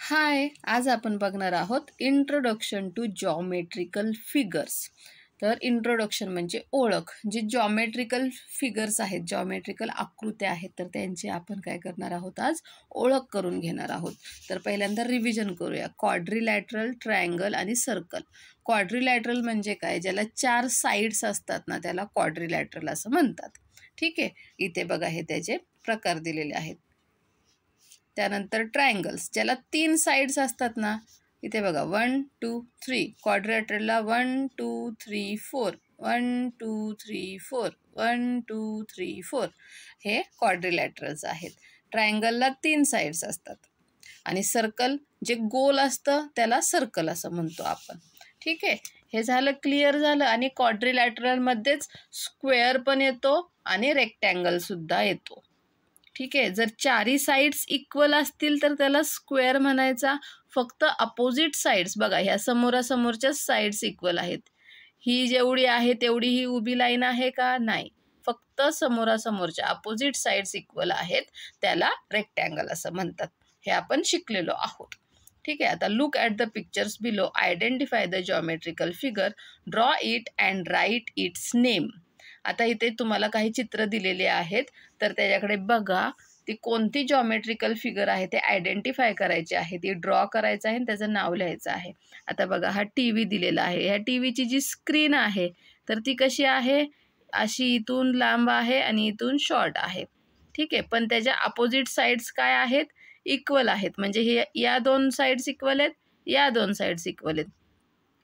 हाय, आज आपण बघणार आहोत इंट्रोडक्शन टू जॉमेट्रिकल फिगर्स. तर इंट्रोडक्शन म्हणजे ओळख. जे जॉमेट्रिकल फिगर्स आहेत, जॉमेट्रिकल आकृत्या आहेत, तर त्यांची आपण काय करणार आहोत, आज ओळख करून घेणार आहोत. तर पहिल्यांदा रिव्हिजन करूया. क्वाड्रिलॅटरल, ट्रायंगल आणि सर्कल. क्वाड्रिलॅटरल म्हणजे काय? ज्याला 4 साईड्स असतात ना, त्याला क्वाड्रिलॅटरल असं म्हणतात. ठीक आहे, इथे बघा हे त्याचे प्रकार दिलेले आहेत. त्यानंतर ट्रायंगल्स, ज्याला 3 साईड्स असतात ना, इथे बघा 1 2 3. क्वाड्रिलॅटरलला 1 2 3 4, 1 2 3 4, 1 2 3 4 हे क्वाड्रिलॅटरल्स आहेत. ट्रायंगलला 3 साईड्स असतात. आणि सर्कल जे गोल असतं त्याला सर्कल असं म्हणतो आपण. ठीक आहे, हे झालं, क्लिअर झालं. आणि क्वाड्रिलॅटरलमध्येच स्क्वेअर पण येतो आणि रेक्टँगल सुद्धा येतो. ठीक आहे, जर चारही साईड्स इक्वल असतील तर त्याला स्क्वेअर म्हणायचा. फक्त अपोजिट साईड्स बघा, ह्या समोरासमोरच्याच साईड्स इक्वल आहेत. ही जेवढी आहे तेवढी ही उभी लाईन आहे का? नाही, फक्त समोरासमोरच्या अपोजिट साईड्स इक्वल आहेत, त्याला रेक्टँगल असं म्हणतात. हे आपण शिकलेलो आहोत. ठीक आहे, आता look at the pictures below, identify the geometrical figure, draw it and write its name. आता इथे तुम्हाला काही चित्र दिलेले आहेत, तर त्याच्याकडे बघा. ती कोणती जॉमेट्रिकल फिगर आहे ते आयडेंटिफाय करायची आहे, ती ड्रॉ करायचं आहे आणि त्याचं नाव लिहायचं आहे. आता बघा, हा टी व्ही दिलेला आहे. ह्या टी व्हीची जी स्क्रीन आहे तर ती कशी आहे? अशी इथून लांब आहे आणि इथून शॉर्ट आहे. ठीक आहे, पण त्याच्या अपोजिट साईड्स काय आहेत? इक्वल आहेत. म्हणजे हे या 2 साईड्स इक्वल आहेत, या 2 साईड्स इक्वल आहेत.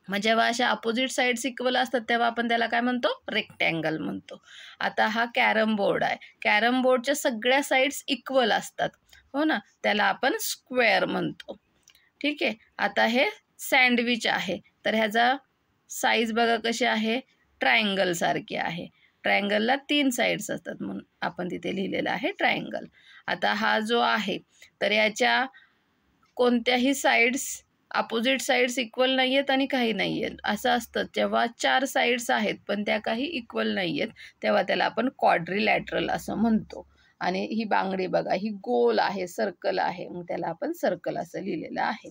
मग जेव्हा अशा अपोजिट साईड्स इक्वल असतात तेव्हा आपण त्याला काय म्हणतो? रेक्टँगल म्हणतो. आता हा कॅरम बोर्ड आहे. कॅरम बोर्डच्या सगळ्या साईड्स इक्वल असतात, हो ना, त्याला आपण स्क्वेअर म्हणतो. ठीक आहे, आता हे सँडविच आहे, तर ह्याचा साईज बघा कशी आहे? ट्रायंगल सारखी आहे. ट्रायंगलला 3 साईड्स असतात म्हणून आपण तिथे लिहिलेलं आहे ट्रायंगल. आता हा जो आहे तर याच्या कोणत्याही साईड्स, अपोजिट साईड्स इक्वल नाही आहेत आणि काही नाही आहेत असं असतं. जेव्हा 4 साईड्स आहेत पण त्या काही इक्वल नाही आहेत तेव्हा त्याला आपण क्वाड्रिलॅटरल असं म्हणतो. आणि ही बांगडी बघा, ही गोल आहे, सर्कल आहे, मग त्याला आपण सर्कल असं लिहिलेलं आहे.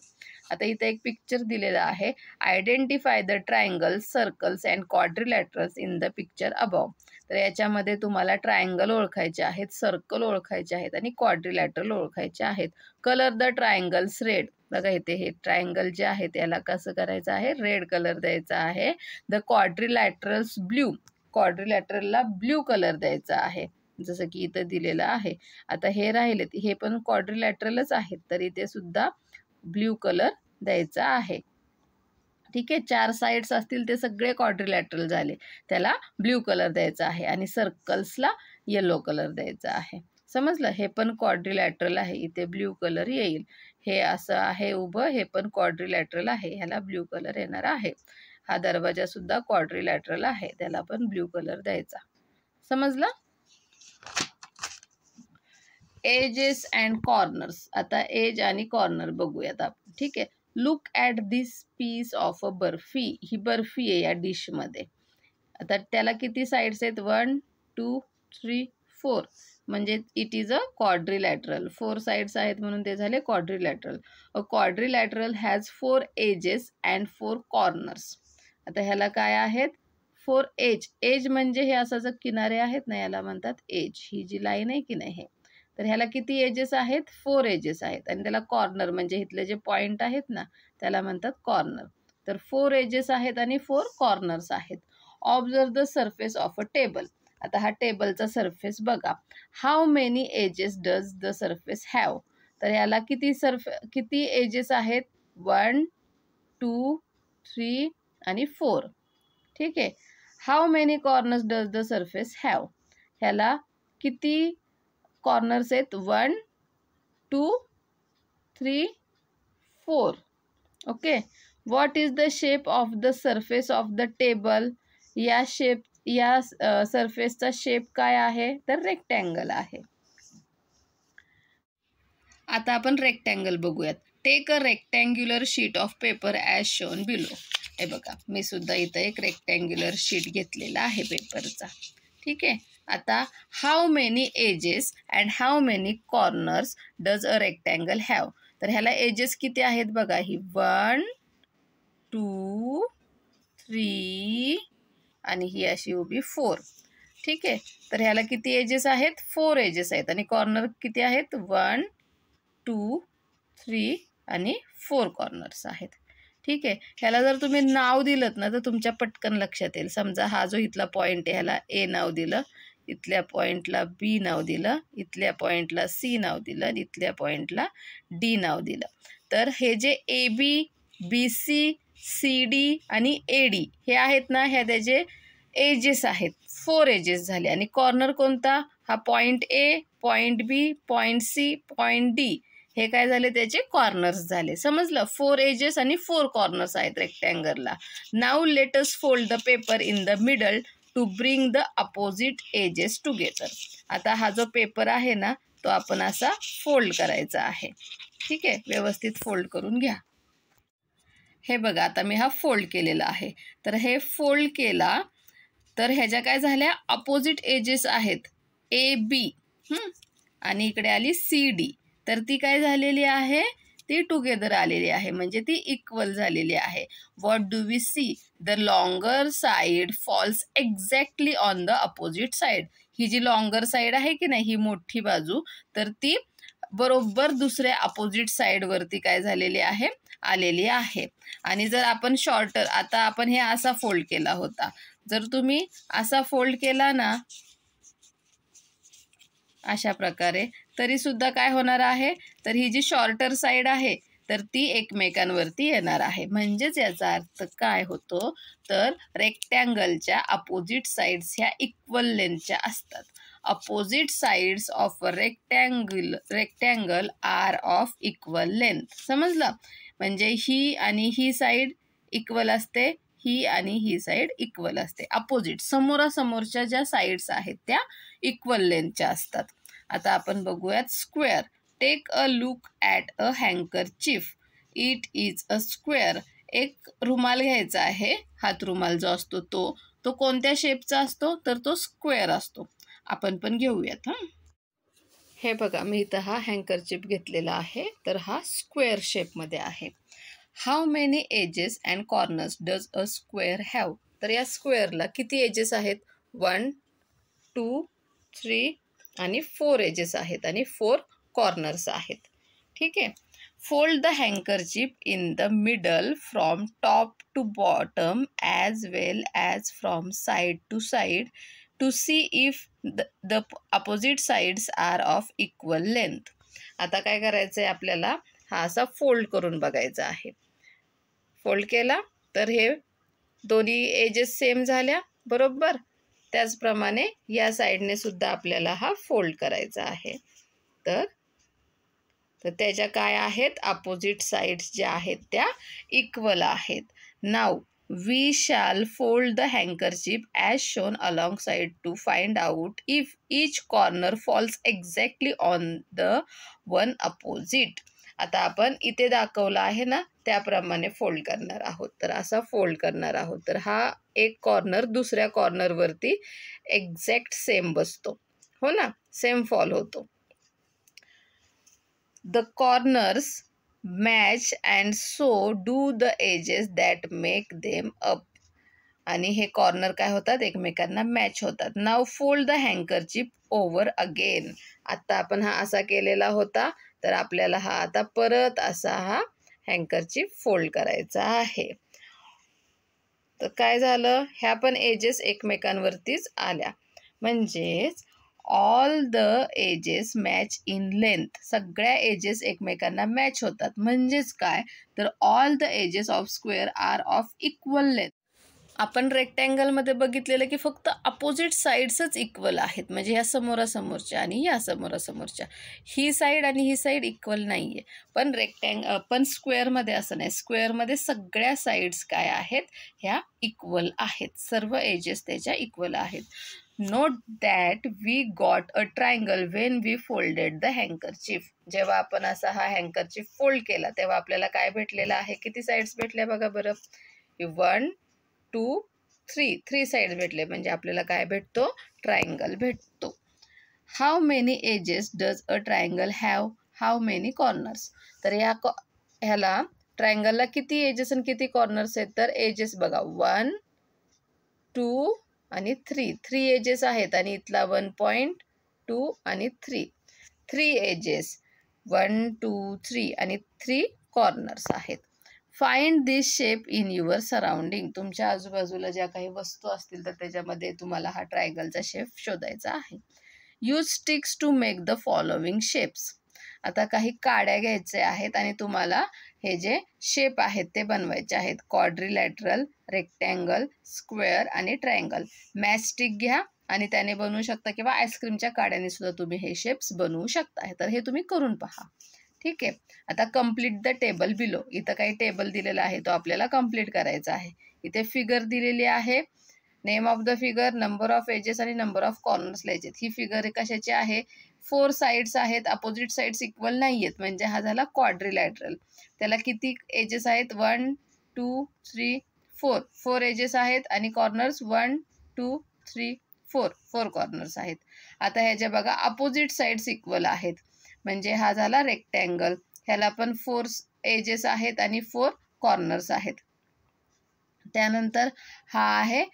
आता इथे एक पिक्चर दिलेला आहे. Identify the triangles, circles and quadrilaterals in the picture above. तर याच्यामध्ये तुम्हाला ट्रायंगल ओळखायचे आहेत, सर्कल ओळखायचे आहेत आणि क्वाड्रिलॅटरल ओळखायचे आहेत. Colour the triangles red. बघा इथे हे ट्रायंगल जे आहे त्याला कसं करायचं आहे? रेड कलर द्यायचा आहे. The quadrilaterals blue. क्वाड्रिलॅटरलला ब्ल्यू कलर द्यायचा आहे, जसं की इथं दिलेलं आहे. आता हे राहिलेत, हे पण क्वाड्रिलॅटरलच आहेत, तर इथे सुद्धा ब्ल्यू कलर द्यायचा आहे. ठीक आहे, 4 साईड्स असतील ते सगळे क्वाड्रिलॅटरल झाले, त्याला ब्ल्यू कलर द्यायचा आहे. आणि सर्कल्सला येलो कलर द्यायचा आहे. समजलं? हे पण क्वाड्रिलॅटरल आहे, इथे ब्ल्यू कलर येईल. हे असं आहे उभं, हे पण क्वाड्रिलॅटरल आहे, ह्याला ब्ल्यू कलर येणार आहे. हा दरवाजा सुद्धा क्वाड्रिलॅटरल आहे, त्याला पण ब्ल्यू कलर द्यायचा. समजलं? Edges and corners. आता एज आणि कॉर्नर बघूयात आपण. ठीक आहे, look at this piece of a barfi. ही बर्फी आहे या डिशमध्ये. आता त्याला किती साईड्स आहेत? 1 2 3 4, म्हणजे it is a quadrilateral. 4 sides आहेत म्हणून ते झाले quadrilateral. A quadrilateral has 4 edges and 4 corners. आता ह्याला काय आहेत? 4 एज. एज म्हणजे हे असं जर किनारे आहेत ना, याला म्हणतात एज. ही जी लाईन आहे की नाही, हे. तर ह्याला किती एजेस आहेत? 4 एजेस आहेत. आणि त्याला कॉर्नर म्हणजे इथले जे पॉईंट आहेत ना, त्याला म्हणतात कॉर्नर. तर 4 एजेस आहेत आणि 4 कॉर्नर्स आहेत. Observe the surface of a table. आता हा टेबलचा सरफेस बघा. How many edges does the surface have. तर ह्याला किती एजेस आहेत? 1 2 3 आणि 4. ठीक आहे, how many corners does the surface have. ह्याला किती कॉर्नर्स आहेत? 1 2 3 4. Okay, what is the shape of the surface of the table. या सरफेसचा शेप काय आहे? तर रेक्टँगल आहे. आता आपण रेक्टँगल बघूयात. Take a rectangular sheet of paper as shown below. हे बघा, मी सुद्धा इथं एक रेक्टँग्युलर शीट घेतलेला आहे पेपरचा. ठीक आहे, आता how many edges and how many corners does a rectangle have. तर ह्याला एजेस किती आहेत बघा, ही 1 2 3 आणि ही अशी उभी 4. ठीक आहे, तर ह्याला किती एजेस आहेत, 4 एजेस आहेत आणि कॉर्नर किती आहेत, 1 2 3 आणि 4 कॉर्नर्स आहेत. ठीक आहे, ह्याला जर तुम्ही नाव दिलं ना तर तुमच्या पटकन लक्षात येईल. समजा हा जो इथला पॉईंट आहे ह्याला ए नाव दिलं, इथल्या पॉईंटला बी नाव दिलं, इथल्या पॉईंटला सी नाव दिलं आणि इथल्या पॉईंटला डी नाव दिलं. तर हे जे A B, B C, C D आणि ए डी हे आहेत ना, ह्या त्याचे एजेस आहेत, 4 एजेस झाले. आणि कॉर्नर कोणता, हा point A, point B, point C, point D हे काय झाले, त्याचे कॉर्नर्स झाले. समजलं, 4 एजेस आणि 4 कॉर्नर्स आहेत रेक्टँगलला. Now let us fold the paper in the middle to bring the opposite edges together. आता हा जो पेपर आहे ना तो आपण असा फोल्ड करायचा आहे. ठीक आहे, व्यवस्थित फोल्ड करून घ्या. हे बघा, आता मी हा फोल्ड केलेला आहे. तर हे फोल्ड केला तर ह्याच्या काय झाल्या, अपोजिट एजेस आहेत ए बी आणि इकडे आली सी डी. तर ती काय झालेली आहे, ती टुगेदर आलेली आहे, म्हणजे ती इक्वल झालेली आहे. What do we see, the longer side falls exactly on the opposite side. ही जी लॉंगर साईड आहे की नाही, ही मोठी बाजू, तर ती बरोबर दुसऱ्या अपोजिट साईडवरती काय झालेली आहे, आलेली आहे. आणि जर आपण शॉर्टर, आता आपण हे असा फोल्ड केला होता, जर तुम्ही असा फोल्ड केला ना अशा प्रकारे, तरी सुद्धा काय होणार आहे, तर ही जी शॉर्टर साईड आहे तर ती एकमेकांवरती येणार आहे. म्हणजेच याचा अर्थ काय होतो, तर रेक्टँगलच्या अपोजिट साईड्स ह्या इक्वल लेंथच्या असतात. Opposite sides of a rectangle are of equal length. समजलं, म्हणजे ही आणि ही साईड इक्वल असते, ही आणि ही साईड इक्वल असते. अपोजिट, समोरासमोरच्या ज्या साईड्स आहेत त्या इक्वल लेंथच्या असतात. आता आपण बघूयात square. Take a look at a handkerchief, it is a square. एक रुमाल घ्यायचा आहे, हात रुमाल जो असतो तो कोणत्या शेपचा असतो, तर तो स्क्वेअर असतो. आपण पण घेऊयात. हे बघा, मी इथं हा हँकरचीफ घेतलेला आहे, तर हा स्क्वेअर शेपमध्ये आहे. How many edges and corners does a square have. तर या स्क्वेअरला किती एजेस आहेत, 1 2 3 आणि 4 एजेस आहेत आणि 4 कॉर्नर्स आहेत. ठीक आहे, fold the handkerchief in the middle from top to bottom as well as from side to side to see if the opposite sides are of equal length. आता काय करायचं आहे आपल्याला, हा असा फोल्ड करून बघायचा आहे. फोल्ड केला तर हे दोन्ही एजेस सेम झाल्या बरोबर. त्याचप्रमाणे या साईडने सुद्धा आपल्याला हा फोल्ड करायचा आहे. तर त्याच्या काय आहेत, अपोजिट साईड्स ज्या आहेत त्या इक्वल आहेत. Now we shall fold the handkerchief as shown along side to find out if each corner falls exactly on the one opposite. आता आपण इथे दाखवलं आहे ना त्याप्रमाणे फोल्ड करणार आहोत. तर असा फोल्ड करणार आहोत, तर हा एक कॉर्नर दुसऱ्या कॉर्नरवरती एक्झॅक्ट सेम बसतो, हो ना, सेम फॉल होतो. The corners match and so do the edges that make them up. आणि हे कॉर्नर काय होतात, एकमेकांना मॅच होतात. Now fold the handkerchief over again. आता आपण हा असा केलेला होता, तर आपल्याला हा आता परत असा हा हँकरचीफ फोल्ड करायचा आहे. तर काय झालं, ह्या पण एजेस एकमेकांवरतीच आल्या. म्हणजेच all the edges match in length. सगळ्या एजेस एकमेकांना मॅच होतात. म्हणजेच काय, तर all the edges of square are of equal length. आपण रेक्टँगलमध्ये बघितलेलं की फक्त अपोजिट साईड्सच इक्वल आहेत, म्हणजे ह्या समोरासमोरच्या आणि या समोरासमोरच्या. ही साईड आणि ही साईड इक्वल नाही आहे. पण स्क्वेअरमध्ये असं नाही. स्क्वेअरमध्ये सगळ्या साईड्स काय आहेत, ह्या इक्वल आहेत. सर्व एजेस त्याच्या इक्वल आहेत. Note that we got a triangle Wien we folded the हँकरचीफ. जेव्हा आपण असा हा हँकरचीफ फोल्ड केला तेव्हा आपल्याला काय भेटलेलं आहे, किती साईड्स भेटल्या बघा बरं, 1 2 3 साईड भेटले, म्हणजे आपल्याला काय भेटतो, ट्रायंगल भेटतो. How many edges does a triangle have, how many corners. तर ह्याला ट्रायंगलला किती एजेस आणि किती कॉर्नर्स आहेत? तर एजेस बघा 1, 2 आणि 3. 3 एजेस आहेत आणि इथला 1.2 आणि 3 एजेस 1, 2, 3 आणि 3 कॉर्नर्स आहेत. Find this shape in your surrounding. तुमच्या आजूबाजूला ज्या काही वस्तू असतील तर त्याच्यामध्ये तुम्हाला हा ट्रायंगलचा शेप शोधायचा आहे. Use sticks to make the following shapes. आता काही काड्या घ्यायच्या आहेत आणि तुम्हाला हे जे शेप आहेत ते बनवायचे आहेत. क्वाड्रिलॅटरल, रेक्टँगल, स्क्वेअर आणि ट्रायंगल. मॅचस्टिक घ्या आणि त्याने बनवू शकता किंवा आईस्क्रीमच्या काड्याने सुद्धा तुम्ही हे शेप्स बनवू शकता. तर हे तुम्ही करून पहा. ठीक आहे. आता कम्प्लीट द टेबल बिलो. इथं काही टेबल दिलेला आहे तो आपल्याला कम्प्लीट करायचा आहे. इथे फिगर दिलेली आहे. Name of the figure, number of edges आणि नंबर ऑफ कॉर्नर्स लिहायचे. ही फिगर कशाची आहे? 4 साइड्स आहेत, अपोजिट साइड्स इक्वल नाही आहेत, म्हणजे हा झाला क्वाड्रिलॅटरल. त्याला किती एजेस आहेत? 1, 2, 3, 4. 4 एजेस आहेत आणि कॉर्नर्स 1, 2, 3, 4 कॉर्नर्स आहेत. आता ह्याच्या बघा अपोजिट साइड्स इक्वल आहेत, म्हणजे हा झाला रेक्टँगल. ह्याला पण 4 एजेस आहेत आणि 4 कॉर्नर्स आहेत. त्यानंतर हा आहे,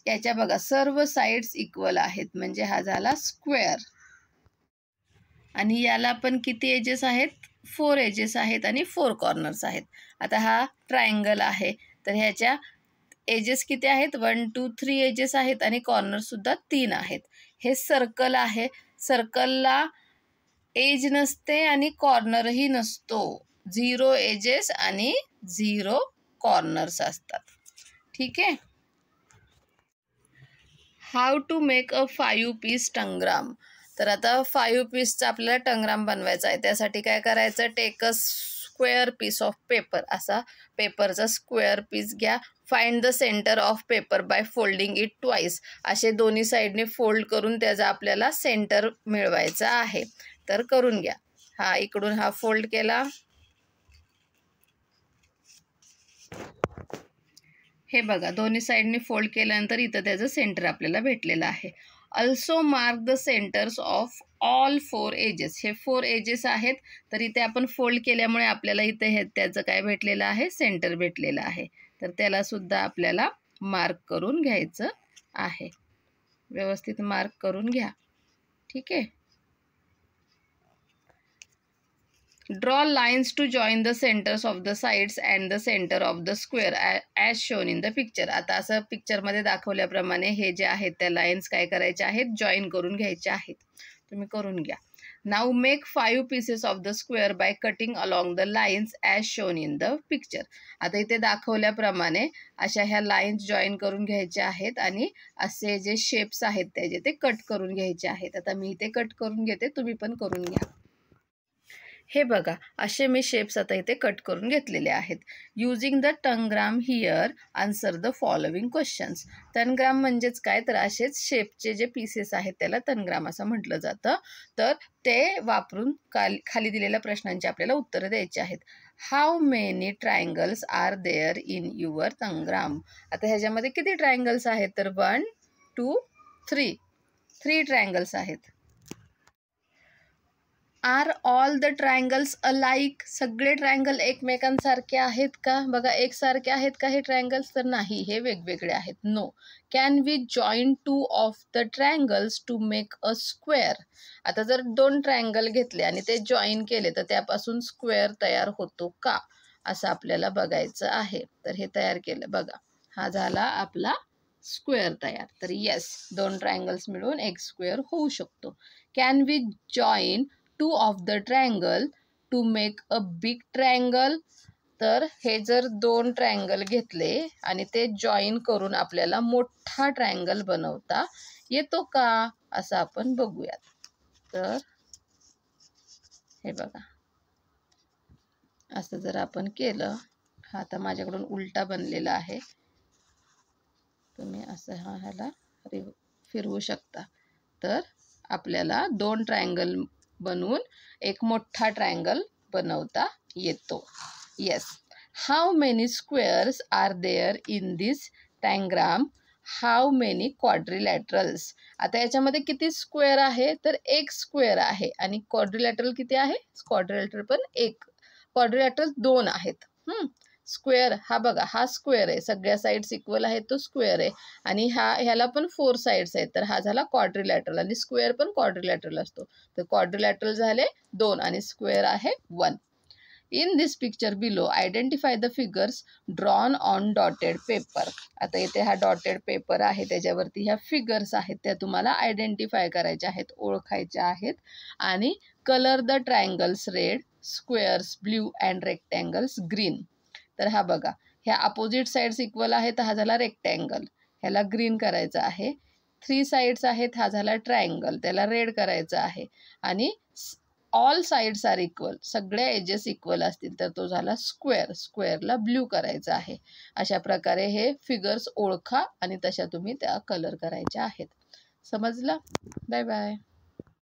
याच्या बघा सर्व साइड्स इक्वल आहेत, म्हणजे हा झाला स्क्वेअर. आणि याला पण किती एजेस आहेत? 4 एजेस आहेत आणि 4 कॉर्नर्स आहेत. आता हा ट्रायंगल आहे, तर ह्याच्या एजेस किती आहेत? 1, 2, 3 एजेस आहेत आणि कॉर्नर्स सुद्धा 3 आहेत. हे सर्कल आहे, सर्कलला एज नसते आणि कॉर्नरही नसतो. 0 एजेस आणि 0 कॉर्नर्स असतात. ठीक आहे. How to make a 5 piece tangram. तर आता 5 पीसचा आपल्याला टंगराम बनवायचा आहे. त्यासाठी काय करायचं? Take a square piece of paper. असा पेपरचा स्क्वेअर पीस घ्या. Find the centre of paper by folding it twice. असे दोन्ही साईडने फोल्ड करून त्याचा आपल्याला सेंटर मिळवायचा आहे. तर करून घ्या. हा इकडून हा फोल्ड केला, हे बघा दोन्ही साईडने फोल्ड केल्यानंतर इथं त्याचं सेंटर आपल्याला भेटलेलं आहे. Also mark the centres of all 4 edges. हे 4 एजेस आहेत, तर इथे आपण फोल्ड केल्यामुळे आपल्याला इथे हे त्याचं काय भेटलेलं आहे? सेंटर भेटलेलं आहे. तर त्याला सुद्धा आपल्याला मार्क करून घ्यायचं आहे. व्यवस्थित मार्क करून घ्या. ठीक आहे. Draw lines to join the centres of the sides and the centre of the square as shown in the picture. आता असं पिक्चरमध्ये दाखवल्याप्रमाणे हे जे आहेत त्या लाईन्स काय करायच्या आहेत? जॉईन करून घ्यायच्या आहेत. तुम्ही करून घ्या. Now make 5 pieces of the square by cutting along the lines as shown in the picture. आता इथे दाखवल्याप्रमाणे अशा ह्या लाईन्स जॉईन करून घ्यायच्या आहेत आणि असे जे शेप्स आहेत त्याचे ते कट करून घ्यायचे आहेत. आता मी इथे कट करून घेते, तुम्ही पण करून घ्या. हे बघा असे मी शेप्स आता इथे कट करून घेतलेले आहेत. Using the tangram here answer the following questions. Tangram म्हणजेच काय? तर असेच शेपचे जे पीसेस आहेत त्याला तनग्राम असं म्हटलं जातं. तर ते वापरून खाली दिलेल्या प्रश्नांची आपल्याला उत्तरं द्यायची आहेत. How many triangles are there in your tangram. आता ह्याच्यामध्ये किती ट्रायंगल्स आहेत? तर 1, 2, 3 ट्रायंगल्स आहेत. Are all the triangles alike. सगळे ट्रायंगल एकमेकांसारखे आहेत का? बघा एकसारखे आहेत का हे ट्रायंगल्स? तर नाही, हे वेगवेगळे आहेत. No. Can we join 2 of the triangles to make a square. आता जर 2 ट्रायंगल घेतले आणि ते जॉईन केले तर त्यापासून स्क्वेअर तयार होतो का? असं आपल्याला बघायचं आहे. तर हे तयार केलं बघा, हा झाला आपला स्क्वेअर तयार. तर येस, 2 ट्रायंगल्स मिळून एक स्क्वेअर होऊ शकतो. Can we join 2 of the triangle to make a big triangle. तर हे जर 2 ट्रायंगल घेतले आणि ते जॉईन करून आपल्याला मोठा ट्रायंगल बनवता येतो का? असं आपण बघूयात. तर हे बघा असं जर आपण केलं, हा आता माझ्याकडून उलटा बनलेला आहे, तुम्ही असं ह्याला फिरवू शकता. तर आपल्याला 2 ट्रायंगल बनवून एक मोठा ट्रायंगल बनवता येतो. Yes. How many squares are there in this diagram. How many quadrilaterals. आता याच्यामध्ये किती स्क्वेअर आहे, तर एक स्क्वेअर आहे आणि क्वाड्रिलॅटरल किती आहे, क्वाड्रिलॅटरल पण एक, क्वाड्रिलॅटरल 2 आहेत. स्क्वेअर हा बघा, हा स्क्वेअर आहे, सगळ्या साईड्स इक्वल आहेत, तो स्क्वेअर आहे. आणि ह्याला पण 4 साईड्स आहेत, तर हा झाला क्वाड्रिलॅटरल. आणि स्क्वेअर पण क्वाड्रिलॅटरल असतो, तर क्वाड्रिलॅटरल झाले 2 आणि स्क्वेअर आहे 1. In this picture below identify the figures drawn on dotted paper. आता इथे हा डॉटेड पेपर आहे, त्याच्यावरती ह्या फिगर्स आहेत, त्या तुम्हाला आयडेंटिफाय करायच्या आहेत, ओळखायच्या आहेत. आणि colour the triangles red, squares blue and rectangles green. तर हा बघा, ह्या अपोजिट साईड्स इक्वल आहेत, तर हा झाला रेक्टँगल, ह्याला ग्रीन करायचं आहे. 3 साईड्स आहेत, हा झाला ट्रायंगल, त्याला रेड करायचं आहे. आणि ऑल साईड्स आर इक्वल, सगळ्या एजेस इक्वल असतील तर तो झाला स्क्वेअर, स्क्वेअरला ब्ल्यू करायचं आहे. अशा प्रकारे हे फिगर्स ओळखा आणि तशा तुम्ही त्या कलर करायच्या आहेत. समजलं? Bye bye.